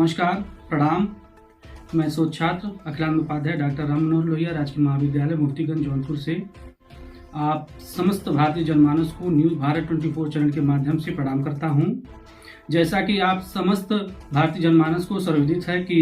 नमस्कार, प्रणाम। मैं शोध छात्र अखिलानंद उपाध्याय डॉक्टर राम मनोहर लोहिया राजकीय महाविद्यालय मुफ्तीगंज जौनपुर से आप समस्त भारतीय जनमानस को न्यूज़ भारत 24 चैनल के माध्यम से प्रणाम करता हूं। जैसा कि आप समस्त भारतीय जनमानस को सर्वविदित है कि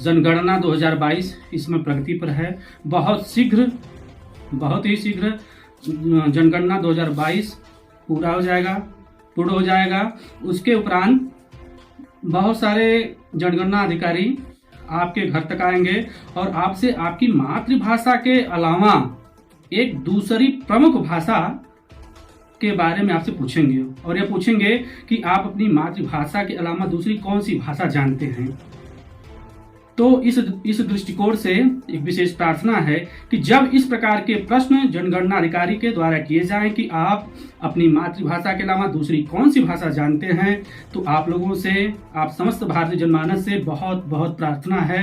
जनगणना 2022 इसमें प्रगति पर है। बहुत ही शीघ्र जनगणना 2022 पूर्ण हो जाएगा। उसके उपरांत बहुत सारे जनगणना अधिकारी आपके घर तक आएंगे और आपसे आपकी मातृभाषा के अलावा एक दूसरी प्रमुख भाषा के बारे में आपसे पूछेंगे और ये पूछेंगे कि आप अपनी मातृभाषा के अलावा दूसरी कौन सी भाषा जानते हैं। तो इस दृष्टिकोण से एक विशेष प्रार्थना है कि जब इस प्रकार के प्रश्न जनगणना अधिकारी के द्वारा किए जाएं कि आप अपनी मातृभाषा के अलावा दूसरी कौन सी भाषा जानते हैं, तो आप लोगों से, आप समस्त भारतीय जनमानस से बहुत बहुत प्रार्थना है,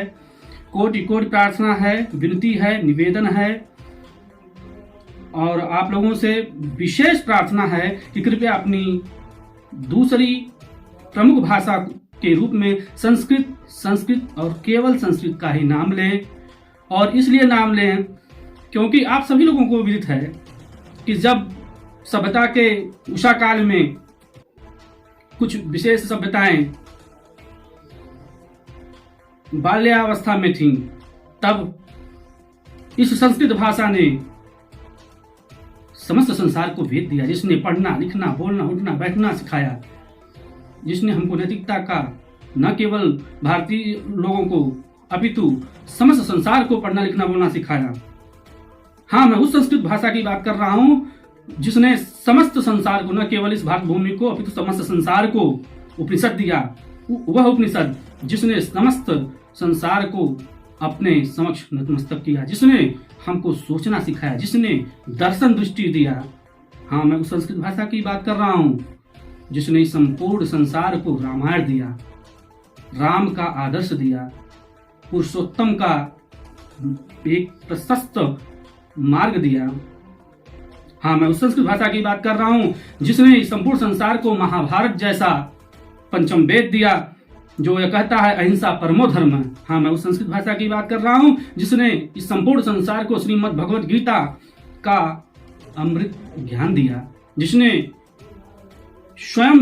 कोटि कोटि प्रार्थना है, विनती है, निवेदन है और आप लोगों से विशेष प्रार्थना है कि कृपया अपनी दूसरी प्रमुख भाषा के रूप में संस्कृत और केवल संस्कृत का ही नाम लें। और इसलिए नाम लें क्योंकि आप सभी लोगों को विदित है कि जब सभ्यता के उषा काल में कुछ विशेष सभ्यताएं बाल्यावस्था में थीं, तब इस संस्कृत भाषा ने समस्त संसार को भेद दिया, जिसने पढ़ना, लिखना, बोलना, उठना, बैठना सिखाया, जिसने हमको नैतिकता का न केवल भारतीय लोगों को अपितु समस्त संसार को पढ़ना, लिखना, बोलना सिखाया। हाँ, मैं उस संस्कृत भाषा की बात कर रहा हूं जिसने समस्त संसार को, न केवल इस भारत भूमि को अपितु समस्त संसार को उपनिषद दिया। वह उपनिषद जिसने समस्त संसार को अपने समक्ष नतमस्तक किया, जिसने हमको सोचना सिखाया, जिसने दर्शन दृष्टि दिया। हाँ, मैं उस संस्कृत भाषा की बात कर रहा हूं जिसने संपूर्ण संसार को रामायण दिया, राम का आदर्श दिया, पुरुषोत्तम का एक प्रशस्त मार्ग दिया। हाँ, मैं उस संस्कृत भाषा की बात कर रहा हूं जिसने संपूर्ण संसार को महाभारत जैसा पंचम वेद दिया, जो यह कहता है अहिंसा परमो धर्म। हाँ, मैं उस संस्कृत भाषा की बात कर रहा हूं जिसने इस संपूर्ण संसार को श्रीमद् भगवद गीता का अमृत ज्ञान दिया, जिसने स्वयं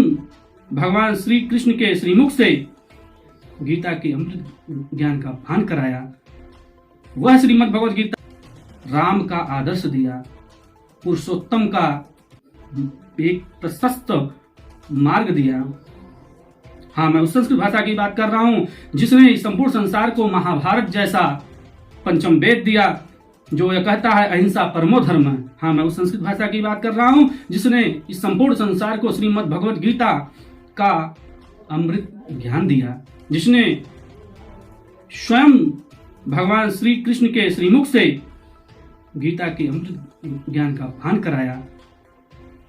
भगवान श्री कृष्ण के श्रीमुख से गीता के अमृत ज्ञान का पान कराया। वह श्रीमद् भगवद गीता राम का आदर्श दिया, पुरुषोत्तम का एक प्रशस्त मार्ग दिया। हाँ, मैं उस संस्कृत भाषा की बात कर रहा हूं जिसने संपूर्ण संसार को महाभारत जैसा पंचम वेद दिया, जो यह कहता है अहिंसा परमो धर्म। हाँ, मैं उस संस्कृत भाषा की बात कर रहा हूं जिसने इस संपूर्ण संसार को श्रीमद् भगवद गीता का अमृत ज्ञान दिया, जिसने स्वयं भगवान श्री कृष्ण के श्रीमुख से गीता के अमृत ज्ञान का पान कराया।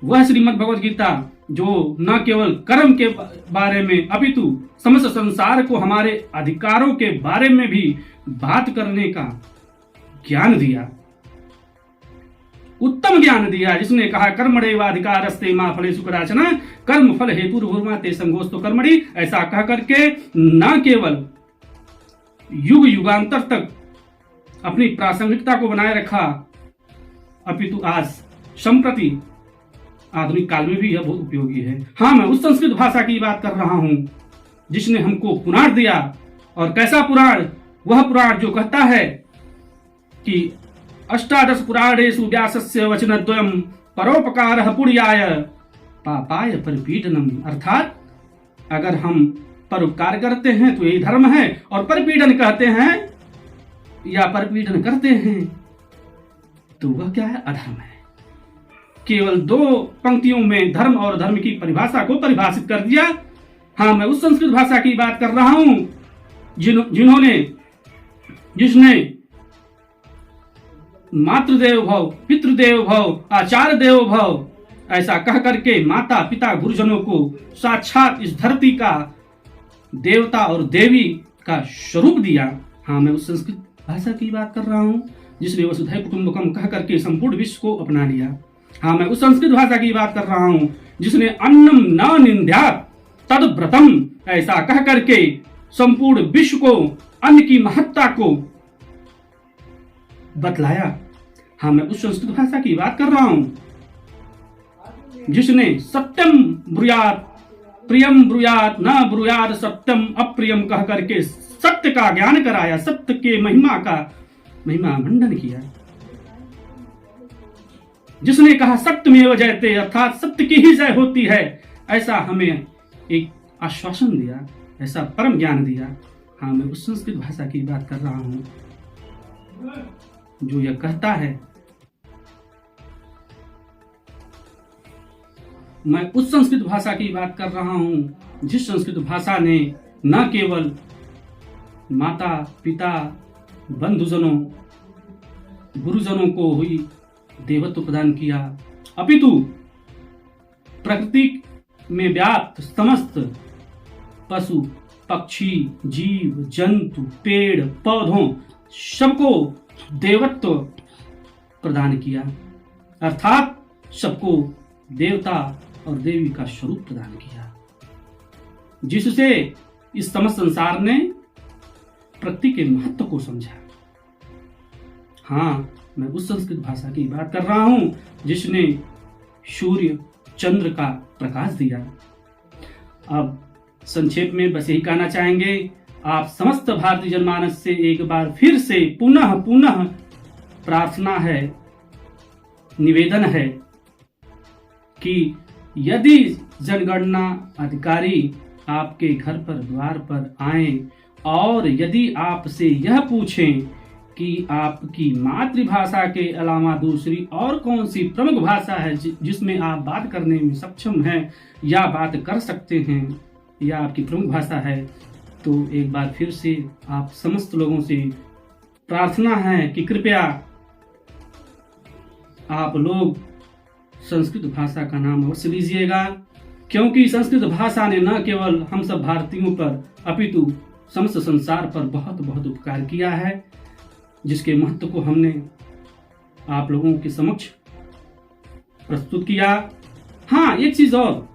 वह श्रीमद् भगवद गीता जो न केवल कर्म के बारे में अपितु समस्त संसार को हमारे अधिकारों के बारे में भी बात करने का ज्ञान दिया, उत्तम ज्ञान दिया, जिसने कहा कर्मणैवाधिकारस्ते मा फलेषु कदाचन कर्म फल हेतुर्भुर्मा ते संगोस्तु कर्मणि। ऐसा कह करके न केवल युग युगांतर तक अपनी प्रासंगिकता को बनाए रखा, अपितु आज संप्रति आधुनिक काल में भी यह बहुत उपयोगी है। हाँ, मैं उस संस्कृत भाषा की बात कर रहा हूं जिसने हमको पुराण दिया। और कैसा पुराण? वह पुराण जो कहता है कि अष्टादश पुराणेषु व्यासस्य वचनद्वयम् परोपकारः पुण्याय पापाय परिपीडनम्। अर्थात अगर हम परोपकार करते हैं तो यही धर्म है, और परिपीडन कहते हैं या परिपीडन करते हैं तो वह क्या है? अधर्म है। केवल 2 पंक्तियों में धर्म और धर्म की परिभाषा को परिभाषित कर दिया। हाँ, मैं उस संस्कृत भाषा की बात कर रहा हूं जिसने मातृदेव भव, पितृदेव भव, आचार्य देव भव ऐसा कह करके माता पिता गुरुजनों को साक्षात इस धरती का देवता और देवी का स्वरूप दिया। हाँ, मैं उस संस्कृत भाषा की बात कर रहा हूं जिसने वसुधैव कुटुंबकम कह करके संपूर्ण विश्व को अपना लिया। हाँ, मैं उस संस्कृत भाषा की बात कर रहा हूं जिसने अन्नम न निंद्यात् तद व्रतम ऐसा कह करके संपूर्ण विश्व को अन्न की महत्ता को बतलाया। हाँ, मैं उस संस्कृत भाषा की बात कर रहा हूं जिसने सत्यम ब्रूयात प्रियम ब्रूयात न ब्रूयात सत्यम अप्रियम कह करके सत्य का ज्ञान कराया, सत्य के महिमा मंडन किया, जिसने कहा सत्यमेव जयते अर्थात सत्य की ही जय होती है, ऐसा हमें एक आश्वासन दिया, ऐसा परम ज्ञान दिया। हाँ, मैं उस संस्कृत भाषा की बात कर रहा हूं जो यह कहता है, मैं उस संस्कृत भाषा की बात कर रहा हूं जिस संस्कृत भाषा ने न केवल माता पिता बंधुजनों गुरुजनों को हुई देवत्व प्रदान किया, अपितु प्रकृति में व्याप्त समस्त पशु पक्षी जीव जंतु पेड़ पौधों सबको देवत्व प्रदान किया, अर्थात सबको देवता और देवी का स्वरूप प्रदान किया, जिससे इस समस्त संसार ने प्रकृति के महत्व को समझा। हाँ, मैं उस संस्कृत भाषा की बात कर रहा हूं जिसने सूर्य चंद्र का प्रकाश दिया। अब संक्षेप में बस यही कहना चाहेंगे, आप समस्त भारतीय जनमानस से एक बार फिर से पुनः प्रार्थना है, निवेदन है कि यदि जनगणना अधिकारी आपके घर पर द्वार पर आए और यदि आपसे यह पूछें कि आपकी मातृभाषा के अलावा दूसरी और कौन सी प्रमुख भाषा है जिसमें आप बात करने में सक्षम हैं या बात कर सकते हैं या आपकी प्रमुख भाषा है, तो एक बार फिर से आप समस्त लोगों से प्रार्थना है कि कृपया आप लोग संस्कृत भाषा का नाम अवश्य लीजिएगा, क्योंकि संस्कृत भाषा ने न केवल हम सब भारतीयों पर अपितु समस्त संसार पर बहुत बहुत उपकार किया है, जिसके महत्व को हमने आप लोगों के समक्ष प्रस्तुत किया। हाँ, एक चीज और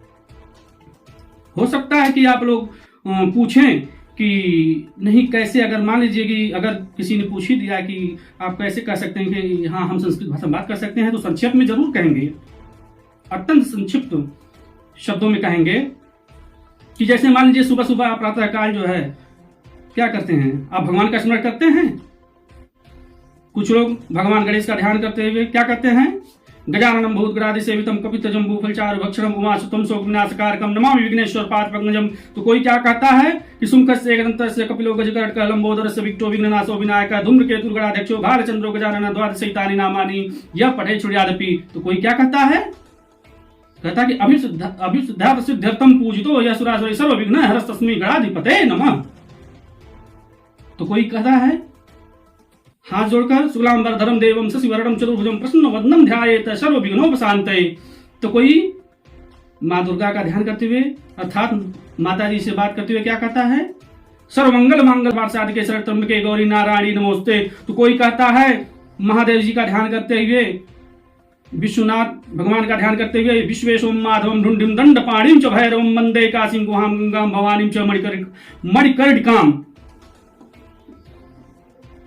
हो सकता है कि आप लोग पूछें कि नहीं कैसे, अगर मान लीजिए कि अगर किसी ने पूछ ही दिया कि आप कैसे कह सकते हैं कि हाँ हम संस्कृत भाषा में बात कर सकते हैं, तो संक्षेप में जरूर कहेंगे, अत्यंत संक्षिप्त शब्दों में कहेंगे कि जैसे मान लीजिए सुबह सुबह आप प्रातःकाल जो है क्या करते हैं, आप भगवान का स्मरण करते हैं। कुछ लोग भगवान गणेश का ध्यान करते हुए क्या करते हैं, गजाननम भूतगणाधि सेवितम कपित्थजम भूफलचारु भक्षणम उमासुतम शोक विनाशकारकम नमामि विघ्नेश्वर पादपद्मजम। तो कोई क्या कहता है कि सुमुखस्य एकदन्तस्य कपिलो गजकर्णकः लंबोदरस्य विक्टो विघ्ननाशो विनायकः धूम्रकेतुर्गणाध्यक्षो भालचंद्रो गजाननः द्वादशैतानि नामानि यः पठेत् शृणुयादपि। तो कोई क्या कहता है, कहता कि अभिसिद्धा सिद्ध्यर्थम पूजितो यः सुरासुरैः सर्वविघ्न हरस्तस्मै गणाधिपते नमः। तो कोई कहता है हाथ जोड़कर शुक्लांबरधरम देवम शशिवर्णम चतुर्भुजम प्रसन्न वदनम ध्यायेत सर्वविघ्नोपशान्तये। तो कोई माँ दुर्गा का ध्यान करते हुए अर्थात माता जी से बात करते हुए क्या कहता है, सर्वमंगल मांगल वार्षाधिके शरण्ये गौरी नारायणी नमोस्ते। तो कोई कहता है महादेव जी का ध्यान करते हुए, विश्वनाथ भगवान का ध्यान करते हुए विश्वेशोम माधवम ढुंढिम दंड पाणिम च भैरवम वंदे काशीं गुहां गंगां भवानीं च मणिकर्णिकां।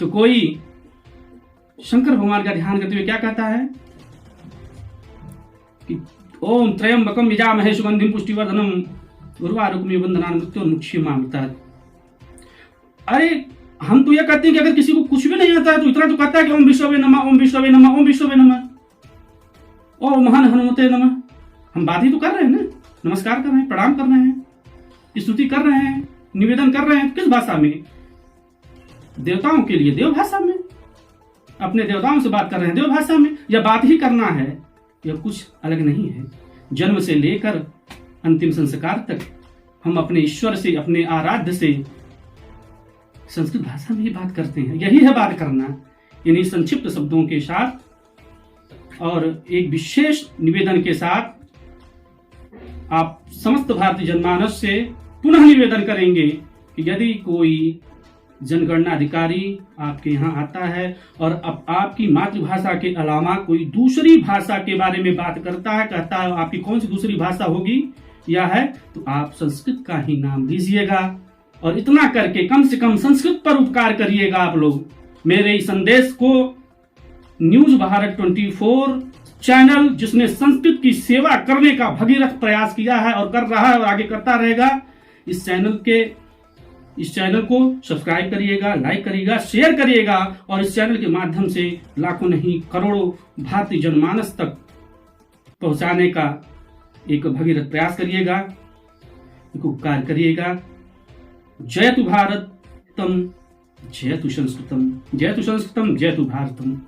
तो कोई शंकर भगवान का ध्यान करते हुए क्या कहता है कि ओम त्र्यंबकम यजामहे सुगंधिम पुष्टिवर्धनम उर्वारुकमिव बन्धनान् मृत्योर्मुक्षीयमामृतात्। अरे हम तो यह कहते हैं कि अगर किसी को कुछ भी नहीं आता है तो इतना तो कहता है कि ओम विष्णवे नमः ओम विष्णवे नमः ओम विष्णवे नमः ओम महान हनुमते नमः। हम बात ही तो कर रहे हैं ना, नमस्कार कर रहे हैं, प्रणाम कर रहे हैं, स्तुति कर रहे हैं, निवेदन कर रहे हैं। किस भाषा में, देवताओं के लिए देव भाषा में, अपने देवताओं से बात कर रहे हैं देव भाषा में। यह बात ही करना है, यह कुछ अलग नहीं है। जन्म से लेकर अंतिम संस्कार तक हम अपने ईश्वर से, अपने आराध्य से संस्कृत भाषा में ही बात करते हैं। यही है बात करना। इन्हीं संक्षिप्त शब्दों के साथ और एक विशेष निवेदन के साथ आप समस्त भारतीय जनमानस से पुनः निवेदन करेंगे कि यदि कोई जनगणना अधिकारी आपके यहाँ आता है और अब आपकी मातृभाषा के अलावा कोई दूसरी भाषा के बारे में बात करता है, कहता है आपकी कौन सी दूसरी भाषा होगी या है, तो आप संस्कृत का ही नाम लीजिएगा। और इतना करके कम से कम संस्कृत पर उपकार करिएगा आप लोग। मेरे इस संदेश को न्यूज भारत 24 चैनल, जिसने संस्कृत की सेवा करने का भगीरथ प्रयास किया है और कर रहा है और आगे करता रहेगा, इस चैनल को सब्सक्राइब करिएगा, लाइक करिएगा, शेयर करिएगा और इस चैनल के माध्यम से लाखों नहीं करोड़ों भारतीय जनमानस तक पहुंचाने का एक भगीरथ प्रयास करिएगा, एक उपकार करिएगा। जयतु भारतम, जयतु संस्कृतम, जयतु संस्कृतम, जयतु भारतम।